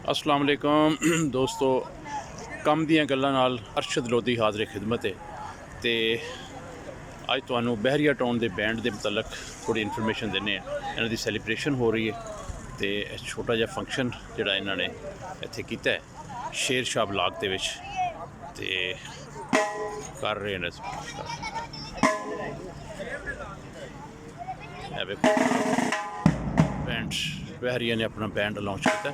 अस्सलाम वालेकुम दोस्तों, ਕੰਮ ਦੀਆਂ ਗੱਲਾਂ ਨਾਲ ਅਰਸ਼ਦ ਲੋਧੀ ਹਾਜ਼ਰ ਖਿਦਮਤ ਹੈ। ਤੇ ਅੱਜ ਤੁਹਾਨੂੰ ਬਹਿਰੀਆ ਟਾਊਨ ਦੇ ਬੈਂਡ ਦੇ ਮੁਤਲਕ ਥੋੜੀ ਇਨਫੋਰਮੇਸ਼ਨ ਦਿੰਦੇ ਆ। ਇਹਨਾਂ ਦੀ ਸੈਲੀਬ੍ਰੇਸ਼ਨ ਹੋ ਰਹੀ ਹੈ ਤੇ ਛੋਟਾ ਜਿਹਾ ਫੰਕਸ਼ਨ ਜਿਹੜਾ ਇਹਨਾਂ ਨੇ ਇੱਥੇ ਕੀਤਾ ਹੈ ਸ਼ੇਰ ਸ਼ਾਹ ਬਲਾਕ ਦੇ ਵਿੱਚ ਤੇ ਕਰ ਰਹੇ ਨੇ। ਇਹ ਵੇਖੋ ਬੈਂਡ ਬਹਿਰੀਆ ਨੇ ਆਪਣਾ ਬੈਂਡ ਲਾਂਚ ਕੀਤਾ।